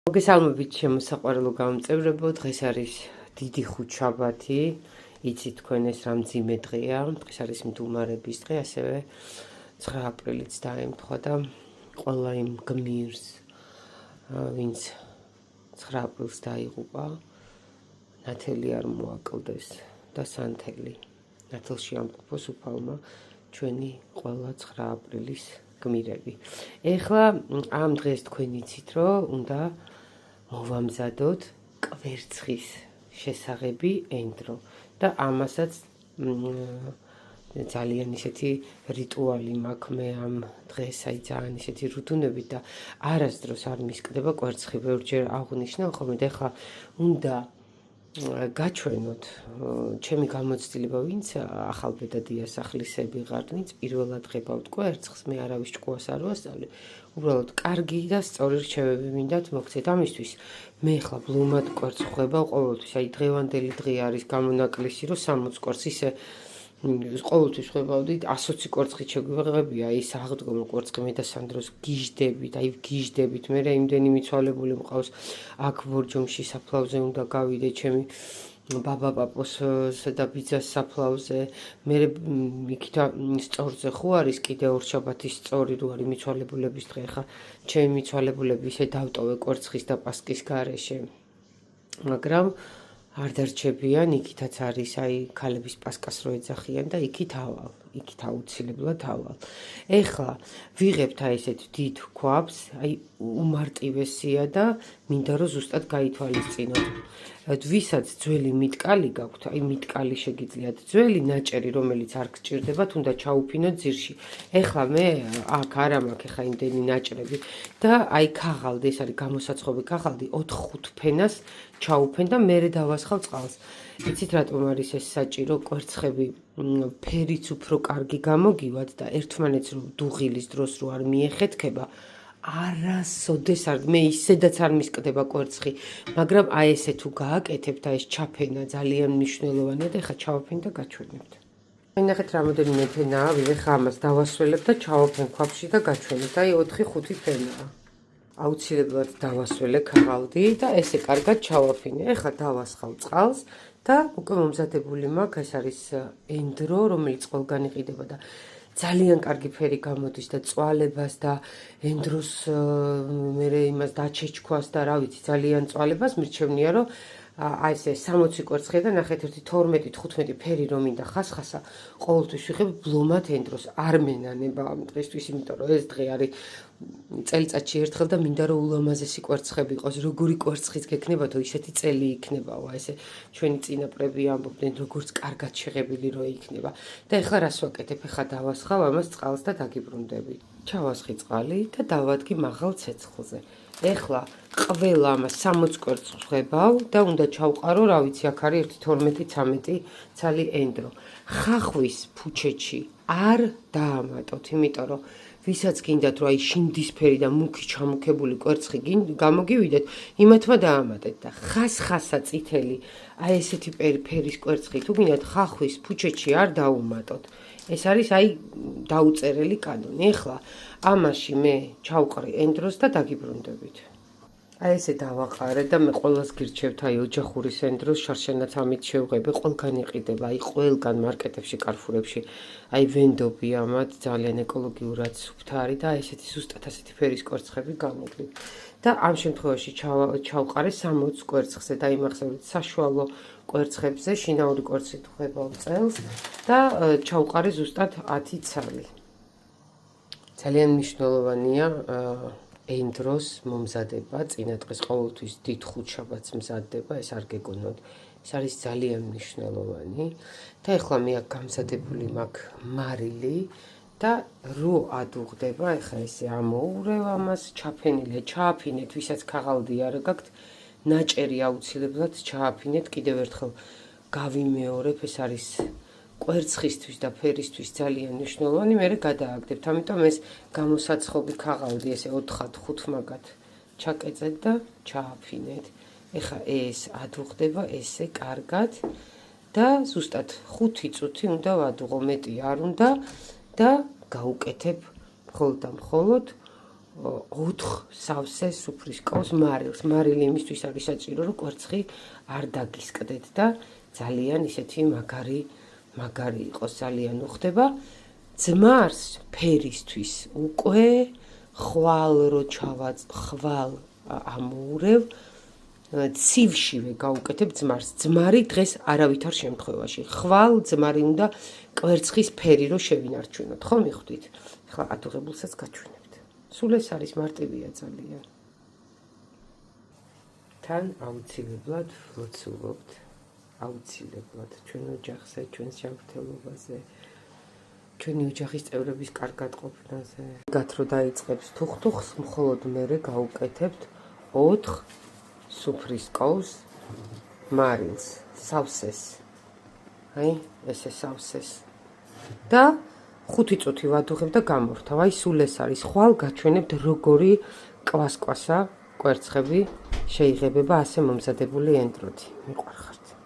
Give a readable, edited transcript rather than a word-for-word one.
მოგესალმებით შემოსაყვარლო გამომწევრებო, დღეს არის დიდი ხუთშაბათი, იცით თქვენ ეს რა მძიმე დღეა, დღეს არის მდუმარების დღე, ასევე 9 აპრილიც დაემთხვა და ყველა იმ გმირს, ვინც 9 აპრილს დაიღუპა, ნათელი არ მოაკლდეს და სანთელი ნათელში ამყოფოს უფალმა ჩვენი ყველა 9 აპრილის გმირები. ეხლა ამ დღეს თქვენ იცით, რომ უნდა მოვამზადოთ კვერცხის შესაღები ენდრო და ამასაც ძალიან ისეთი რიტუალი მაქვს მე ამ დღეს, აი ძალიან ისეთი რუდუნებით და არასდროს არ მისკდება კვერცხი, ბევრჯერ აღვნიშნავ ხოლმე და ეხლა უნდა გაჩვენოთ ჩემი გამოცდილება, ვინც ახალბედა დიასახლისები ღარდნიც პირველად ღებავთ კვერცხს, მე არავის ჭკუას არ ვასწავლე, უბრალოდ კარგი და სწორი რჩევები მინდათ მოგცეთ. ამისთვის მე ახლა ბლომად კვერცხს ვღებავ ყოველთვის, აი დღევანდელი დღე არის გამონაკლისი, რომ 60 კვერცხს ისე ყოველთვის ვღებავდი, 120 კვერცხით შეგვიღებია ის აღდგომო კვერცხი, მე და სანდროს გიჟდებით, აი გიჟდებით, მე იმდენი მიცვალებული მყავს, აქ ბორჯომში საფლავზე უნდა გავიდე ჩემი ბაბა პაპოსსა და ბიძას საფლავზე, მე იქით სწორზე ხო არის კიდე ორშაბათის სწორი რო არის მიცვალებულების დღე, ხა ჩემი მიცვალებულები ისე დავტოვე კვერცხის და პასკის გარეშე, მაგრამ არ დარჩებიან, იქითაც არის აი ქალების პასკას რო ეძახიან და იქით ავალ, იქით აუცილებლად ავალ. ეხლა ვიღებთ აი ესეთ დიდ ქვაბს, აი უმარტივესია და მინდა რომ ზუსტად გაითვალისწინოთ. ვისაც ძველი მიტკალი გაქვთ, აი მიტკალი შეგიძლიათ ძველი ნაჭერი, რომელიც არ გჭირდებათ, უნდა ჩაუფინოთ ძირში. ეხლა მე აქ არ მაქვს ეხლა იმდენი ნაჭრები და აი ქაღალდი, ეს არის გამოსაცხობი ქაღალდი, 4-5 ფენას ჩაუფენ და მერე დავასხავ წყალს. იცით რატომ არის ეს საჭირო? კვერცხები ფერიც უფრო კარგი გამოგივათ და ერთმანეთს რომ დუღილის დროს რო არ მიეხეთქება, არასოდეს არ მე ისედაც არ მისკდება კვერცხი, მაგრამ აი ესე თუ გააკეთებთ, აი ეს ჩაფენა ძალიან მნიშვნელოვანია და ეხლა ჩავაფენ და გაჩვენებთ. ნახეთ რამოდენიმე ფენაა, ეხლა ამას დავასველებ და ჩავაფენ ქვაბში და გაჩვენებთ. აი 4-5 ფენაა. აუცილებლად დავასველე ქაღალდი და ესე კარგად ჩავაფინე. ეხლა დავასხავ წყალს და უკვე მომზადებული მაქვს, ეს არის ენდრო, რომელიც ყველგან იყიდება და ძალიან კარგი ფერი გამოდის და წვალებას და ენდროს მე იმას დაჩეჩქვას და რა ვიცი, ძალიან წვალებას მირჩევნია, რომ აი ესე 60 კვერცხია და ნახეთ 12-15 ფერი რომ მინდა ხასხასა, ყოველთვის ვიღებ ბლომად ენდროს. არ მენანება ამ დღესთვის, იმიტომ რომ ეს დღე არის წელიწადში ერთხელ და მინდა რომ ულამაზესი კვერცხები იყოს. როგორი კვერცხიც გექნებათო, ისეთი წელი იქნებაო, ესე ჩვენი წინაპრები ამბობდნენ, როგორც კარგად შეღებილი რო იქნება. და ეხლა რას ვაკეთებ? ეხლა დავასხავ ამას წყალს და დაგიბრუნდები. ჩავასხი წყალი და დავადგი მაღალ ცეცხლზე. ეხლა ყველა ამას 60 კვერცხს ვღებავ და უნდა ჩავყარო, რა ვიცი, აქ არის 12-13 ცალი ენდრო. ხახვის ფუჩეთში არ დაამატოთ, იმიტომ რომ ვისაც გინდათ რომ აი შინდისფერი და მუქი ჩამუქებული კვერცხი გამოგივიდეთ, იმათმა დაამატეთ და ხასხასა წითელი, აი ესეთი ფერის კვერცხი თუ გინდათ ხახვის ფუჩეთში არ დაუმატოთ. ეს არის აი დაუწერელი კანონი. ეხლა ამაში მე ჩავყრი ენდროს და დაგიბრუნდებით. აი ესე დავაყარე და მე ყველას გირჩევთ აი ოჯახურის ენდროს შარშანაც ამით შევღები, ყველგან იყიდება, აი ყველგან მარკეტებში, კარფურებში, აი ვენდობი ამათ ძალიან ეკოლოგიურად სუფთარი და ესეთი ზუსტად ასეთი ფერის კვერცხები გამოგვი. და ამ შემთხვევაში ჩავყარე 60 კვერცხზე და იმახსოვრეთ საშუალო კვერცხებზე, შინაური კვერცხით ვღებავ წელს და ჩავყარე ზუსტად 10 ცალი. ძალიან მნიშვნელოვანია ენდროს მომზადება, წინა დღეს ყოველთვის დიდ ხუთშაბათს მზადდება, ეს არ გეგონოთ, ეს არის ძალიან მნიშვნელოვანი და ეხლა მე აქ გამზადებული მაქვს მარილი და რო ადუღდება, ეხლა ესე ამოურევ ამას, ჩაფენილია, ჩააფინეთ, ვისაც ქაღალდი არ გაქვთ, ნაჭერი აუცილებლად ჩააფინეთ, კიდევ ერთხელ გავიმეორებ, ეს არის კვერცხისთვის და ფერისთვის ძალიან მნიშვნელოვანი, მე გადააგდებთ, ამიტომ ეს გამოსაცხობი ქაღალდი ესე 4-5 მაგათ ჩაკეცეთ და ჩააფინეთ. ეხლა ეს ადუღდება ესე კარგად და ზუსტად 5 წუთი უნდა ვადუღო, მეტი არ უნდა და გავუკეთებ მხოლოდ და მხოლოდ 4 სავსე სუფრისკაუს მარილს. მარილი იმისთვის არის საჭირო, რომ კვერცხი არ დაგისკდეთ და ძალიან ისეთი მაგარი იყოს, ძალიან უხდება. ძმარს ფერისთვის უკვე ხვალ რო ხვალ ამოურევ, ცივშივე გავუკეთებ ძმარს. ძმარი დღეს არავითარ შემთხვევაში. ხვალ ძმარი უნდა კვერცხის ფერი რო შევინარჩუნოთ, ხო მიხვდით? ახლა ატუღებულსაც გაჩვენებთ. სულ ეს არის მარტივია ძალიან. თან აუცილებლად ვოცულობთ, აუცილებლად ჩვენ ოჯახზე, ჩვენს ჯანმრთელობაზე, ჩვენი ოჯახის წევრების კარგად ყოფნაზე. გათრო დაიწყებს თუხთუხს, მხოლოდ მერე გავუკეთებთ 4 სუფრისკაუს მარილს, სავსეს. აი, ესე სავსეს. და 5 წუთი ვადუღებ და გამორთავ. აი, სულ ეს არის. ხვალ გაჩვენებთ როგორი კვასკვასა კვერცხები შეიღებება ასე მომზადებული ენტროთი. მიყვარხართ.